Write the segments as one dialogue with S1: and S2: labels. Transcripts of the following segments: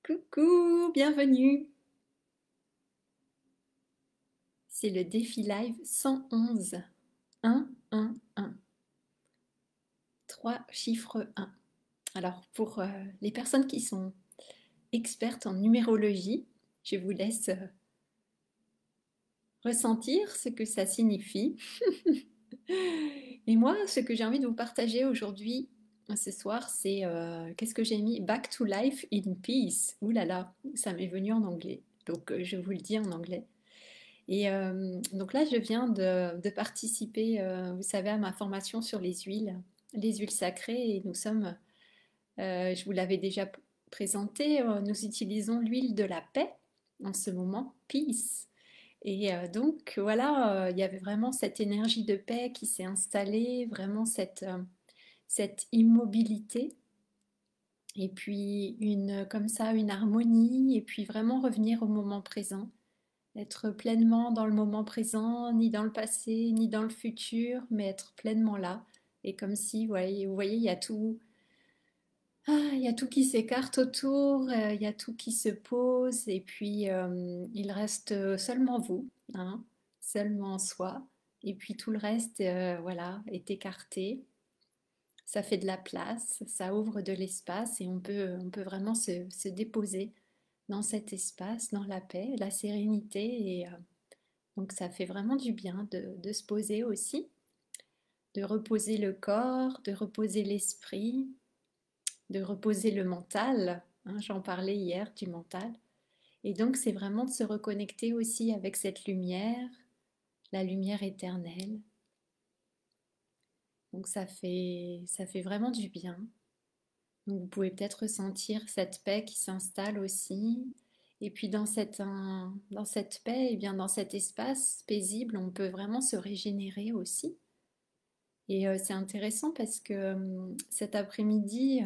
S1: Coucou, bienvenue. C'est le défi live 111. 1, 1, 1. 3 chiffres 1. Alors, pour les personnes qui sont expertes en numérologie, je vous laisse ressentir ce que ça signifie. Et moi, ce que j'ai envie de vous partager aujourd'hui, ce soir, c'est qu'est-ce que j'ai mis? Back to life in peace. Ouh là là, ça m'est venu en anglais. Donc, je vous le dis en anglais. Et donc là, je viens de participer, vous savez, à ma formation sur les huiles sacrées. Et nous sommes, je vous l'avais déjà présenté, nous utilisons l'huile de la paix en ce moment, peace. Et donc voilà, il y avait vraiment cette énergie de paix qui s'est installée, vraiment cette immobilité. Et puis comme ça, une harmonie, et puis vraiment revenir au moment présent. Être pleinement dans le moment présent, ni dans le passé, ni dans le futur, mais être pleinement là. Et comme si, vous voyez, il y a tout, il y a tout qui s'écarte autour, il y a tout qui se pose, et puis il reste seulement vous, hein, seulement soi. Et puis tout le reste, voilà, est écarté. Ça fait de la place, ça ouvre de l'espace, et on peut vraiment se déposer dans cet espace, dans la paix, la sérénité, et donc ça fait vraiment du bien de se poser aussi, de reposer le corps, de reposer l'esprit, de reposer le mental. Hein, j'en parlais hier du mental. Et donc c'est vraiment de se reconnecter aussi avec cette lumière, la lumière éternelle. Donc ça fait vraiment du bien. Donc vous pouvez peut-être ressentir cette paix qui s'installe aussi. Et puis dans cette paix, et bien dans cet espace paisible, on peut vraiment se régénérer aussi. Et c'est intéressant parce que cet après-midi,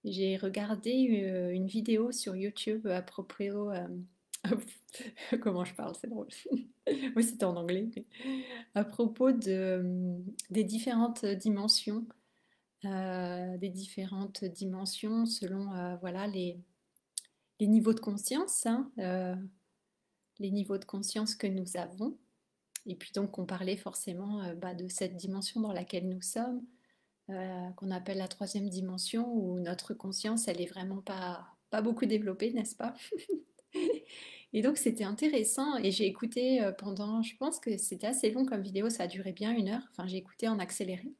S1: j'ai regardé une vidéo sur YouTube à propos... comment je parle, c'est drôle. Oui, c'était en anglais. Mais à propos des des différentes dimensions selon voilà, les niveaux de conscience, hein, les niveaux de conscience que nous avons. Et puis donc on parlait forcément de cette dimension dans laquelle nous sommes, qu'on appelle la troisième dimension, où notre conscience, elle est vraiment pas beaucoup développée, n'est-ce pas? Et donc c'était intéressant, et j'ai écouté pendant, je pense que c'était assez long comme vidéo, ça a duré bien 1 heure, enfin j'ai écouté en accéléré.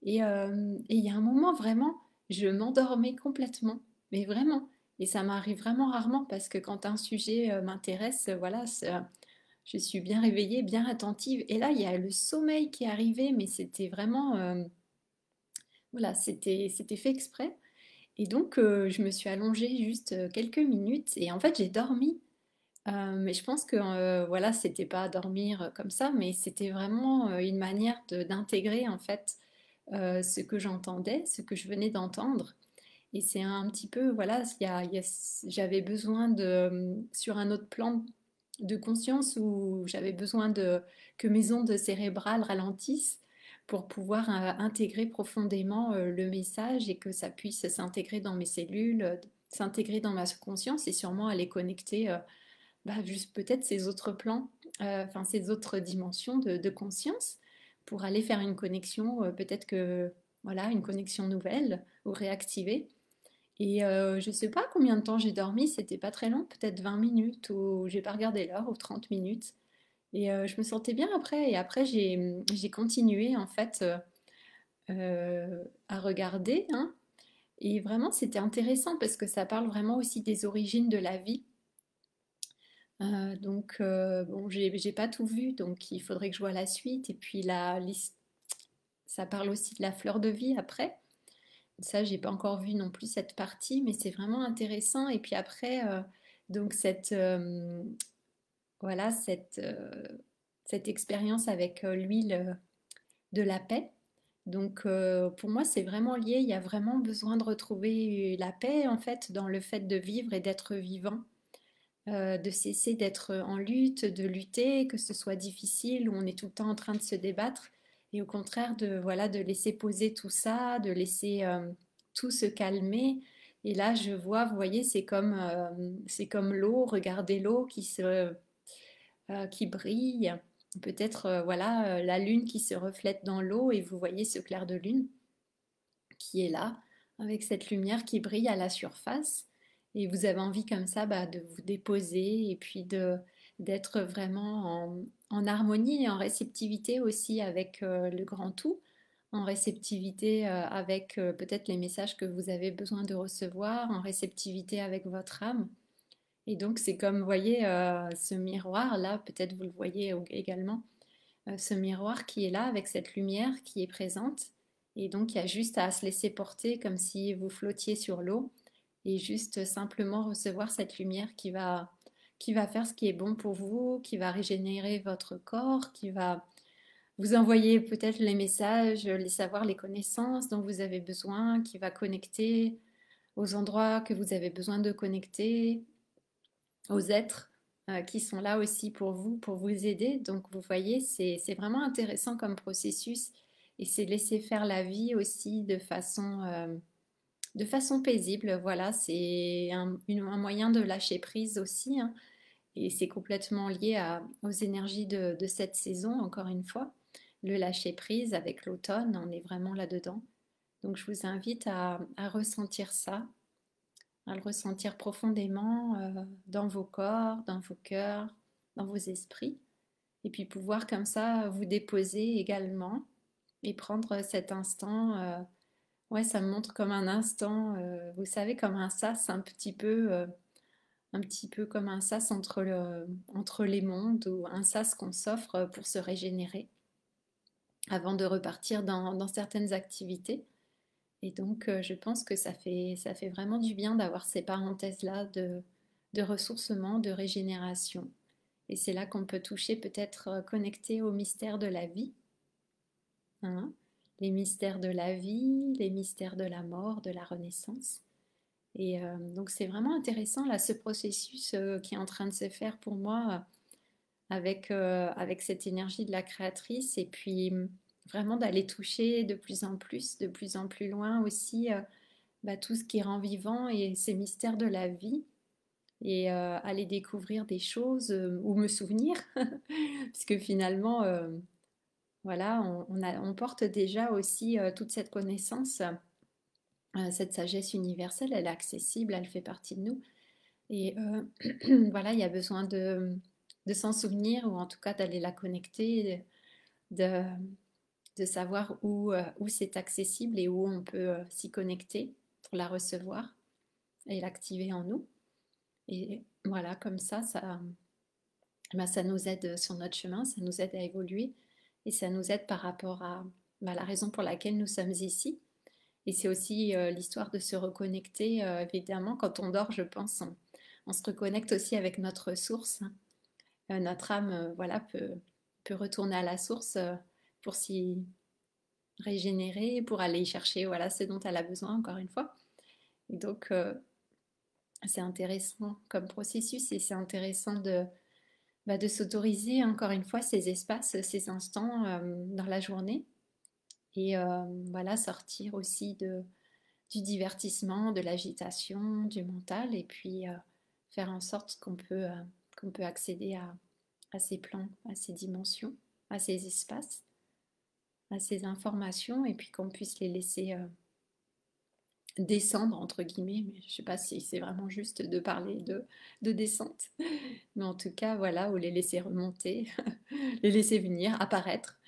S1: Et il y a un moment vraiment, je m'endormais complètement, mais vraiment. Et ça m'arrive vraiment rarement parce que quand un sujet m'intéresse, voilà, je suis bien réveillée, bien attentive. Et là, il y a le sommeil qui est arrivé, mais c'était vraiment, voilà, c'était fait exprès. Et donc, je me suis allongée juste quelques minutes et en fait, j'ai dormi. Mais je pense que voilà, c'était pas dormir comme ça, mais c'était vraiment une manière d'intégrer en fait ce que j'entendais, ce que je venais d'entendre. Et c'est un petit peu, voilà, j'avais besoin sur un autre plan de conscience où j'avais besoin que mes ondes cérébrales ralentissent pour pouvoir intégrer profondément le message et que ça puisse s'intégrer dans mes cellules, s'intégrer dans ma conscience et sûrement aller connecter juste peut-être ces autres plans, enfin ces autres dimensions de conscience pour aller faire une connexion, peut-être que, voilà, une connexion nouvelle ou réactivée. Et je ne sais pas combien de temps j'ai dormi, c'était pas très long, peut-être 20 minutes, ou j'ai pas regardé l'heure, ou 30 minutes. Et je me sentais bien après, et après j'ai continué en fait à regarder, hein. Et vraiment c'était intéressant parce que ça parle vraiment aussi des origines de la vie. Donc bon, j'ai pas tout vu, donc il faudrait que je voie la suite. Et puis ça parle aussi de la fleur de vie après. Ça, j'ai pas encore vu non plus cette partie, mais c'est vraiment intéressant. Et puis après, donc voilà, cette expérience avec l'huile de la paix. Donc pour moi, c'est vraiment lié. Il y a vraiment besoin de retrouver la paix en fait dans le fait de vivre et d'être vivant, de cesser d'être en lutte, de lutter, que ce soit difficile, où on est tout le temps en train de se débattre, et au contraire de, voilà, de laisser poser tout ça, de laisser tout se calmer, Et là, je vois, vous voyez, c'est comme l'eau. Regardez l'eau qui brille. Peut-être, voilà, la lune qui se reflète dans l'eau et vous voyez ce clair de lune qui est là, avec cette lumière qui brille à la surface. Et vous avez envie comme ça de vous déposer et puis d'être vraiment en harmonie et en réceptivité aussi avec le grand tout, en réceptivité avec peut-être les messages que vous avez besoin de recevoir, en réceptivité avec votre âme. Et donc c'est comme, vous voyez, ce miroir là, peut-être vous le voyez également, ce miroir qui est là avec cette lumière qui est présente. Et donc, il y a juste à se laisser porter comme si vous flottiez sur l'eau et juste simplement recevoir cette lumière qui va faire ce qui est bon pour vous, qui va régénérer votre corps, qui va vous envoyer peut-être les messages, les savoirs, les connaissances dont vous avez besoin, qui va connecter aux endroits que vous avez besoin de connecter, aux êtres qui sont là aussi pour vous aider. Donc vous voyez, c'est vraiment intéressant comme processus et c'est laisser faire la vie aussi de façon paisible. Voilà, c'est un moyen de lâcher prise aussi, hein, et c'est complètement lié aux énergies de cette saison, encore une fois. Le lâcher prise avec l'automne, on est vraiment là-dedans. Donc je vous invite à ressentir ça, à le ressentir profondément dans vos corps, dans vos cœurs, dans vos esprits, et puis pouvoir comme ça vous déposer également et prendre cet instant. Ouais, ça me montre comme un instant, vous savez, comme un sas un petit peu comme un sas entre les mondes ou un sas qu'on s'offre pour se régénérer avant de repartir dans certaines activités. Et donc, je pense que ça fait vraiment du bien d'avoir ces parenthèses-là de ressourcement, de régénération. Et c'est là qu'on peut toucher, peut-être connecter au mystère de la vie, hein, les mystères de la vie, les mystères de la mort, de la renaissance. Et donc, c'est vraiment intéressant, là, ce processus qui est en train de se faire pour moi avec cette énergie de la créatrice. Et puis, vraiment d'aller toucher de plus en plus loin aussi tout ce qui rend vivant et ces mystères de la vie et aller découvrir des choses ou me souvenir, puisque finalement, voilà, on porte déjà aussi toute cette connaissance, cette sagesse universelle, elle est accessible, elle fait partie de nous. Et voilà, il y a besoin de s'en souvenir ou en tout cas d'aller la connecter, de, de savoir où c'est accessible et où on peut s'y connecter pour la recevoir et l'activer en nous. Et voilà, comme ça nous aide sur notre chemin, ça nous aide à évoluer et ça nous aide par rapport à la raison pour laquelle nous sommes ici. Et c'est aussi l'histoire de se reconnecter, évidemment, quand on dort, je pense, on se reconnecte aussi avec notre source. Notre âme, voilà, peut retourner à la source pour s'y régénérer, pour aller chercher voilà, ce dont elle a besoin, encore une fois. Et donc, c'est intéressant comme processus et c'est intéressant de s'autoriser encore une fois ces espaces, ces instants dans la journée et voilà, sortir aussi du divertissement, de l'agitation, du mental et puis faire en sorte qu'on peut accéder à ces plans, à ces dimensions, à ces espaces, à ces informations et puis qu'on puisse les laisser descendre entre guillemets, mais je ne sais pas si c'est vraiment juste de parler de descente, mais en tout cas voilà, ou les laisser remonter, les laisser venir, apparaître.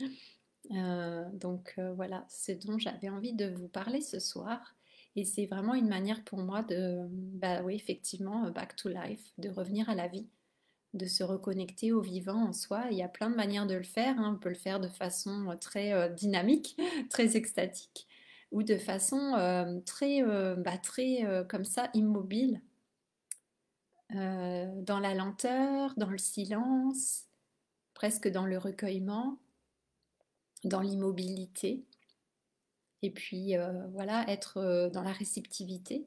S1: Donc voilà, c'est dont j'avais envie de vous parler ce soir. Et c'est vraiment une manière pour moi oui, effectivement, back to life, de revenir à la vie, de se reconnecter au vivant en soi. Il y a plein de manières de le faire, hein. On peut le faire de façon très dynamique, très extatique, ou de façon très comme ça, immobile, dans la lenteur, dans le silence, presque dans le recueillement, dans l'immobilité. Et puis voilà, être dans la réceptivité.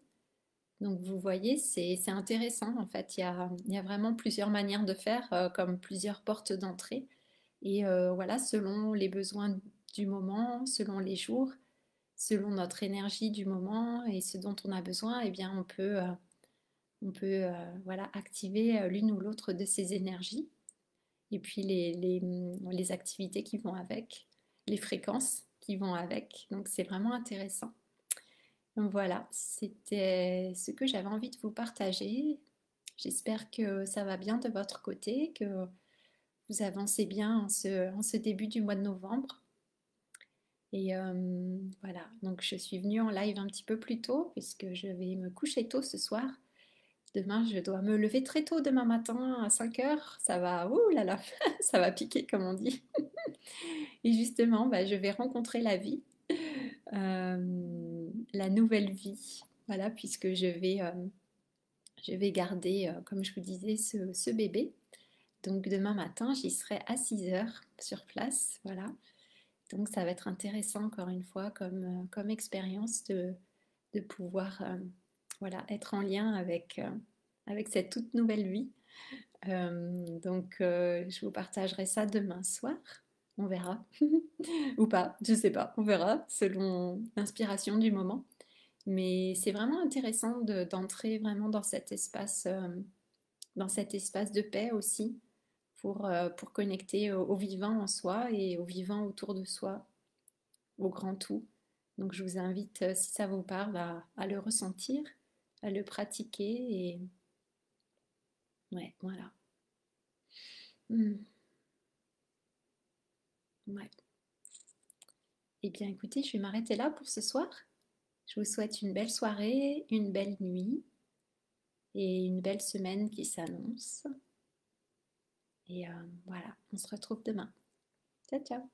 S1: Donc vous voyez, c'est intéressant en fait. Il y a vraiment plusieurs manières de faire, comme plusieurs portes d'entrée. Et voilà, selon les besoins du moment, selon les jours, selon notre énergie du moment et ce dont on a besoin, eh bien voilà, activer l'une ou l'autre de ces énergies. Et puis les activités qui vont avec, les fréquences qui vont avec. Donc c'est vraiment intéressant. Donc voilà, c'était ce que j'avais envie de vous partager. J'espère que ça va bien de votre côté, que vous avancez bien en ce début du mois de novembre. Et voilà, donc je suis venue en live un petit peu plus tôt puisque je vais me coucher tôt ce soir. Demain, je dois me lever très tôt demain matin à 5 heures. Ça va, ouh là là, ça va piquer comme on dit. Et justement, bah, je vais rencontrer la vie, la nouvelle vie. Voilà, puisque je vais garder, comme je vous disais, ce bébé. Donc demain matin, j'y serai à 6 heures sur place. Voilà. Donc ça va être intéressant encore une fois comme expérience de pouvoir voilà, être en lien avec cette toute nouvelle vie. Je vous partagerai ça demain soir. On verra. Ou pas, je sais pas. On verra selon l'inspiration du moment. Mais c'est vraiment intéressant d'entrer vraiment dans cet espace de paix aussi pour connecter au vivant en soi et au vivant autour de soi, au grand tout. Donc je vous invite, si ça vous parle, à le ressentir, à le pratiquer et ouais, voilà. Ouais. Eh bien écoutez, je vais m'arrêter là pour ce soir. Je vous souhaite une belle soirée, une belle nuit et une belle semaine qui s'annonce. Et voilà, on se retrouve demain. Ciao, ciao.